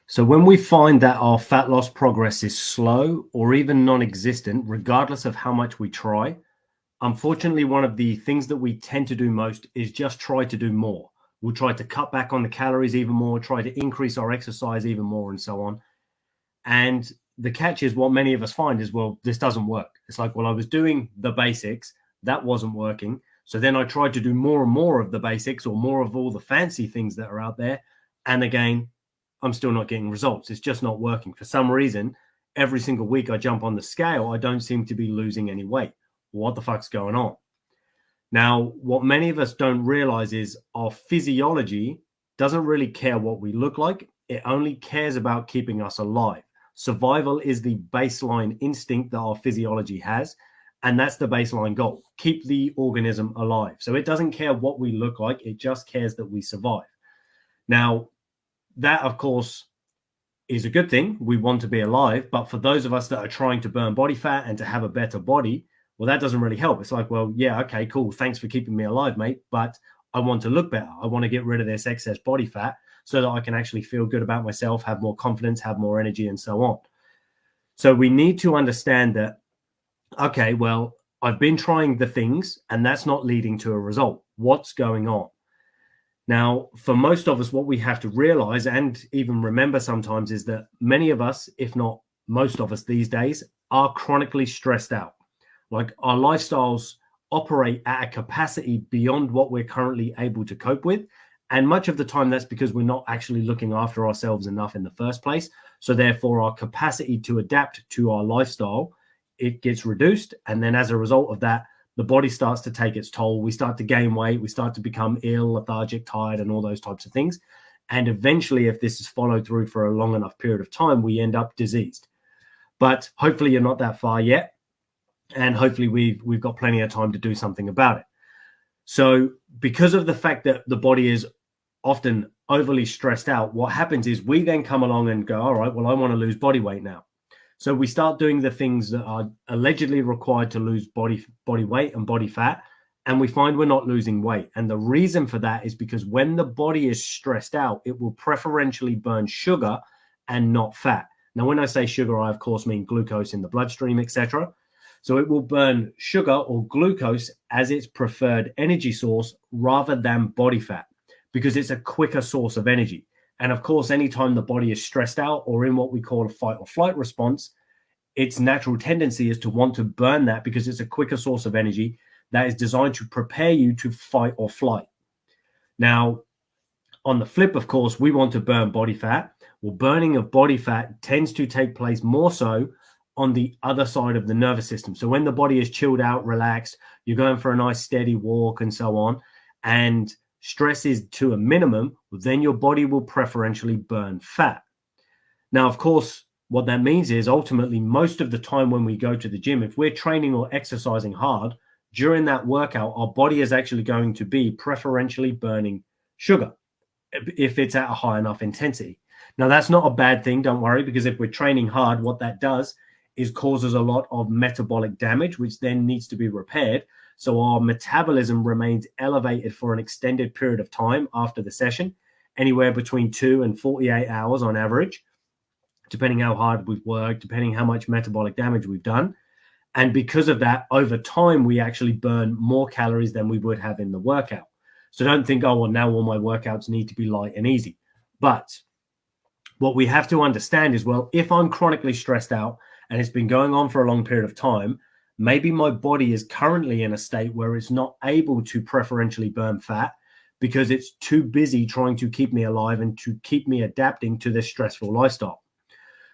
So when we find that our fat loss progress is slow or even non-existent, regardless of how much we try, unfortunately, one of the things that we tend to do most is just try to do more. We'll try to cut back on the calories even more, try to increase our exercise even more, and so on. And the catch is what many of us find is, well, this doesn't work. It's like, well, I was doing the basics, that wasn't working. So then I tried to do more and more of the basics or more of all the fancy things that are out there. And again, I'm still not getting results. It's just not working. For some reason, every single week I jump on the scale, I don't seem to be losing any weight. What the fuck's going on? Now, what many of us don't realize is our physiology doesn't really care what we look like. It only cares about keeping us alive. Survival is the baseline instinct that our physiology has. And that's the baseline goal. Keep the organism alive. So it doesn't care what we look like. It just cares that we survive. Now, that, of course, is a good thing. We want to be alive. But for those of us that are trying to burn body fat and to have a better body, well, that doesn't really help. It's like, well, yeah, okay, cool. Thanks for keeping me alive, mate. But I want to look better. I want to get rid of this excess body fat so that I can actually feel good about myself, have more confidence, have more energy, and so on. So we need to understand that, okay, well, I've been trying the things and that's not leading to a result. What's going on? Now, for most of us, what we have to realize and even remember sometimes is that many of us, if not most of us these days, are chronically stressed out. Like our lifestyles operate at a capacity beyond what we're currently able to cope with. And much of the time, that's because we're not actually looking after ourselves enough in the first place. So therefore, our capacity to adapt to our lifestyle, it gets reduced. And then as a result of that, the body starts to take its toll. We start to gain weight. We start to become ill, lethargic, tired, and all those types of things. And eventually, if this is followed through for a long enough period of time, we end up diseased. But hopefully you're not that far yet. And hopefully we've got plenty of time to do something about it. So because of the fact that the body is often overly stressed out, what happens is we then come along and go, all right, well, I want to lose body weight now. So we start doing the things that are allegedly required to lose body weight and body fat, and we find we're not losing weight. And the reason for that is because when the body is stressed out, it will preferentially burn sugar and not fat. Now, when I say sugar, I of course mean glucose in the bloodstream, etc. So it will burn sugar or glucose as its preferred energy source rather than body fat because it's a quicker source of energy. And of course, anytime the body is stressed out or in what we call a fight or flight response, its natural tendency is to want to burn that because it's a quicker source of energy that is designed to prepare you to fight or flight. Now, on the flip, of course, we want to burn body fat. Well, burning of body fat tends to take place more so on the other side of the nervous system. So when the body is chilled out, relaxed, you're going for a nice steady walk and so on, and stress is to a minimum, then your body will preferentially burn fat. Now, of course, what that means is ultimately most of the time when we go to the gym, if we're training or exercising hard, during that workout, our body is actually going to be preferentially burning sugar if it's at a high enough intensity. Now, that's not a bad thing, don't worry, because if we're training hard, what that does is causes a lot of metabolic damage, which then needs to be repaired. So our metabolism remains elevated for an extended period of time after the session, anywhere between 2 and 48 hours on average, depending how hard we've worked, depending how much metabolic damage we've done. And because of that, over time, we actually burn more calories than we would have in the workout. So don't think, oh, well, now all my workouts need to be light and easy. But what we have to understand is, well, if I'm chronically stressed out and it's been going on for a long period of time, maybe my body is currently in a state where it's not able to preferentially burn fat because it's too busy trying to keep me alive and to keep me adapting to this stressful lifestyle.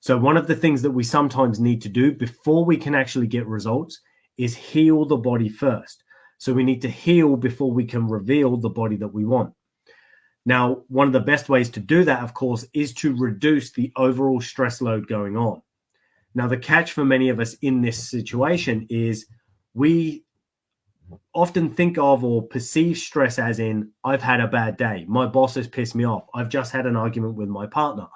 So one of the things that we sometimes need to do before we can actually get results is heal the body first. So we need to heal before we can reveal the body that we want. Now, one of the best ways to do that, of course, is to reduce the overall stress load going on. Now, the catch for many of us in this situation is we often think of or perceive stress as in, I've had a bad day, my boss has pissed me off, I've just had an argument with my partner,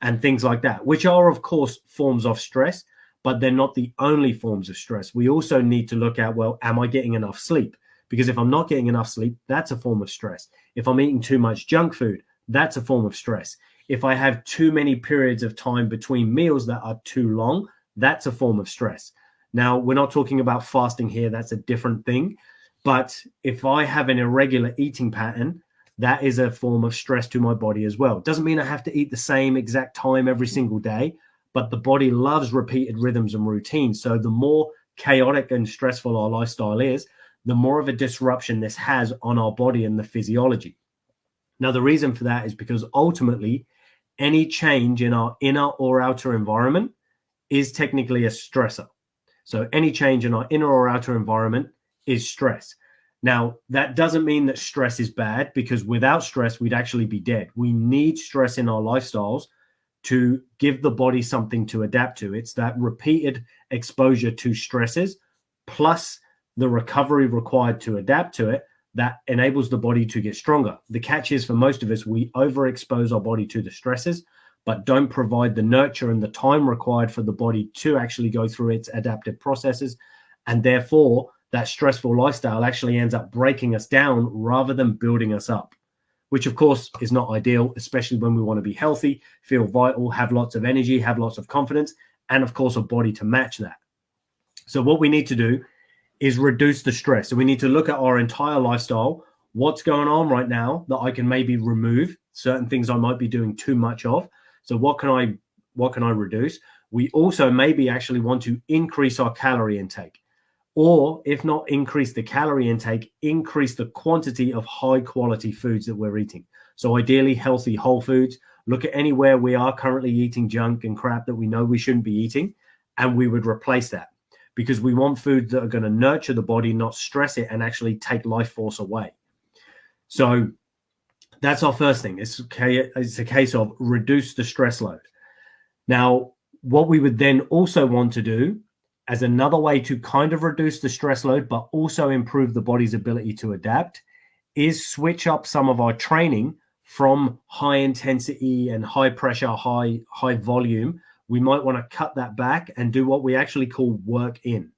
and things like that, which are, of course, forms of stress, but they're not the only forms of stress. We also need to look at, well, am I getting enough sleep? Because if I'm not getting enough sleep, that's a form of stress. If I'm eating too much junk food, that's a form of stress. If I have too many periods of time between meals that are too long, that's a form of stress. Now, we're not talking about fasting here. That's a different thing. But if I have an irregular eating pattern, that is a form of stress to my body as well. It doesn't mean I have to eat the same exact time every single day, but the body loves repeated rhythms and routines. So the more chaotic and stressful our lifestyle is, the more of a disruption this has on our body and the physiology. Now, the reason for that is because ultimately, any change in our inner or outer environment is technically a stressor. So any change in our inner or outer environment is stress. Now, that doesn't mean that stress is bad, because without stress, we'd actually be dead. We need stress in our lifestyles to give the body something to adapt to. It's that repeated exposure to stresses plus the recovery required to adapt to it that enables the body to get stronger. The catch is, for most of us, we overexpose our body to the stresses, but don't provide the nurture and the time required for the body to actually go through its adaptive processes. And therefore, that stressful lifestyle actually ends up breaking us down rather than building us up, which of course is not ideal, especially when we want to be healthy, feel vital, have lots of energy, have lots of confidence, and of course a body to match that. So what we need to do is reduce the stress. So we need to look at our entire lifestyle. What's going on right now that I can maybe remove? Certain things I might be doing too much of. So what can I reduce? We also maybe actually want to increase our calorie intake. Or if not increase the calorie intake, increase the quantity of high quality foods that we're eating. So ideally healthy whole foods. Look at anywhere we are currently eating junk and crap that we know we shouldn't be eating, and we would replace that, because we want foods that are going to nurture the body, not stress it and actually take life force away. So that's our first thing. It's a case of reduce the stress load. Now, what we would then also want to do as another way to kind of reduce the stress load, but also improve the body's ability to adapt, is switch up some of our training from high intensity and high pressure, high volume. We might want to cut that back and do what we actually call work in.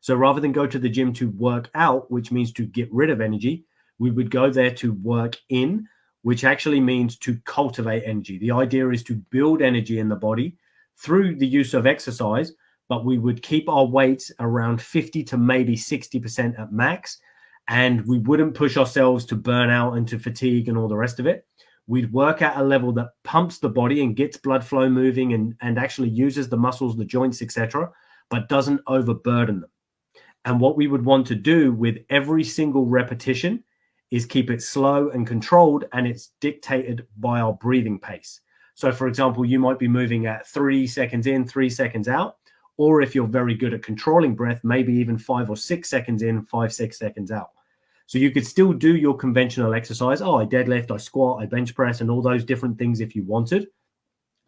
So rather than go to the gym to work out, which means to get rid of energy, we would go there to work in, which actually means to cultivate energy. The idea is to build energy in the body through the use of exercise, but we would keep our weights around 50 to maybe 60% at max. And we wouldn't push ourselves to burn out and to fatigue and all the rest of it. We'd work at a level that pumps the body and gets blood flow moving and actually uses the muscles, the joints, etc., but doesn't overburden them. And what we would want to do with every single repetition is keep it slow and controlled, and it's dictated by our breathing pace. So, for example, you might be moving at 3 seconds in, 3 seconds out. Or if you're very good at controlling breath, maybe even 5 or 6 seconds in, 5, 6 seconds out. So you could still do your conventional exercise. Oh, I deadlift, I squat, I bench press, and all those different things if you wanted.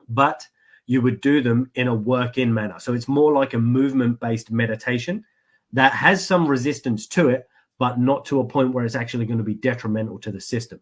But you would do them in a work-in manner. So it's more like a movement-based meditation that has some resistance to it, but not to a point where it's actually going to be detrimental to the system.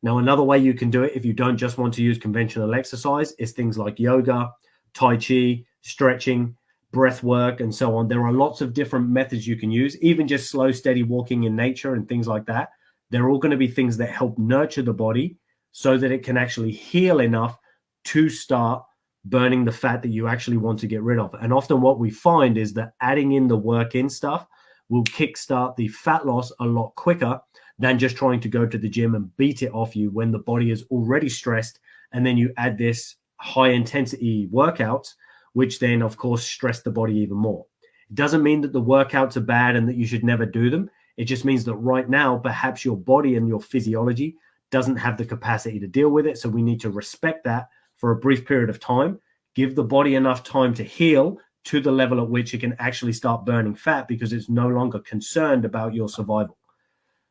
Now, another way you can do it if you don't just want to use conventional exercise is things like yoga, Tai Chi, stretching, breath work, and so on. There are lots of different methods you can use, even just slow, steady walking in nature and things like that. They're all going to be things that help nurture the body so that it can actually heal enough to start burning the fat that you actually want to get rid of. And often what we find is that adding in the work-in stuff will kickstart the fat loss a lot quicker than just trying to go to the gym and beat it off you when the body is already stressed. And then you add this high-intensity workouts, which then, of course, stress the body even more. It doesn't mean that the workouts are bad and that you should never do them. It just means that right now, perhaps your body and your physiology doesn't have the capacity to deal with it. So we need to respect that for a brief period of time, give the body enough time to heal to the level at which it can actually start burning fat, because it's no longer concerned about your survival.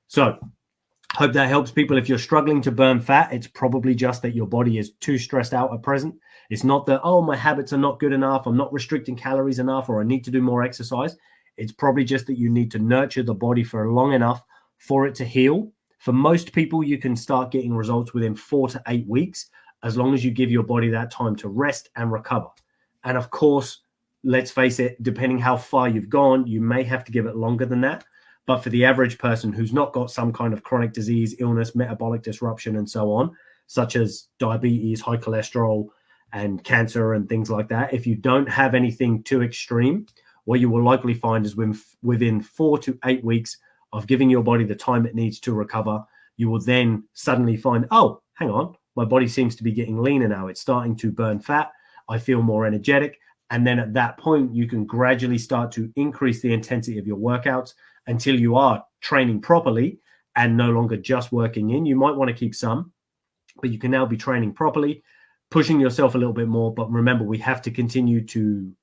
So hope that helps people. If you're struggling to burn fat, it's probably just that your body is too stressed out at present. It's not that, oh, my habits are not good enough, I'm not restricting calories enough, or I need to do more exercise. It's probably just that you need to nurture the body for long enough for it to heal. For most people, you can start getting results within 4 to 8 weeks, as long as you give your body that time to rest and recover. And of course, let's face it, depending how far you've gone, you may have to give it longer than that. But for the average person who's not got some kind of chronic disease, illness, metabolic disruption, and so on, such as diabetes, high cholesterol, and cancer and things like that. If you don't have anything too extreme, what you will likely find is within 4 to 8 weeks of giving your body the time it needs to recover, you will then suddenly find, oh, hang on, my body seems to be getting leaner now. It's starting to burn fat. I feel more energetic. And then at that point, you can gradually start to increase the intensity of your workouts until you are training properly and no longer just working in. You might want to keep some, but you can now be training properly, pushing yourself a little bit more. But remember, we have to continue to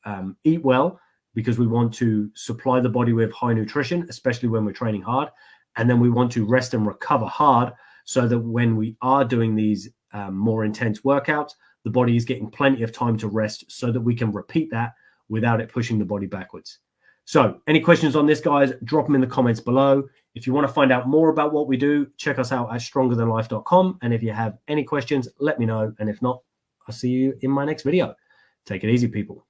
eat well because we want to supply the body with high nutrition, especially when we're training hard. And then we want to rest and recover hard so that when we are doing these more intense workouts, the body is getting plenty of time to rest so that we can repeat that without it pushing the body backwards. So any questions on this, guys, drop them in the comments below. If you want to find out more about what we do, check us out at strongerthanlife.com. And if you have any questions, let me know. And if not, I'll see you in my next video. Take it easy, people.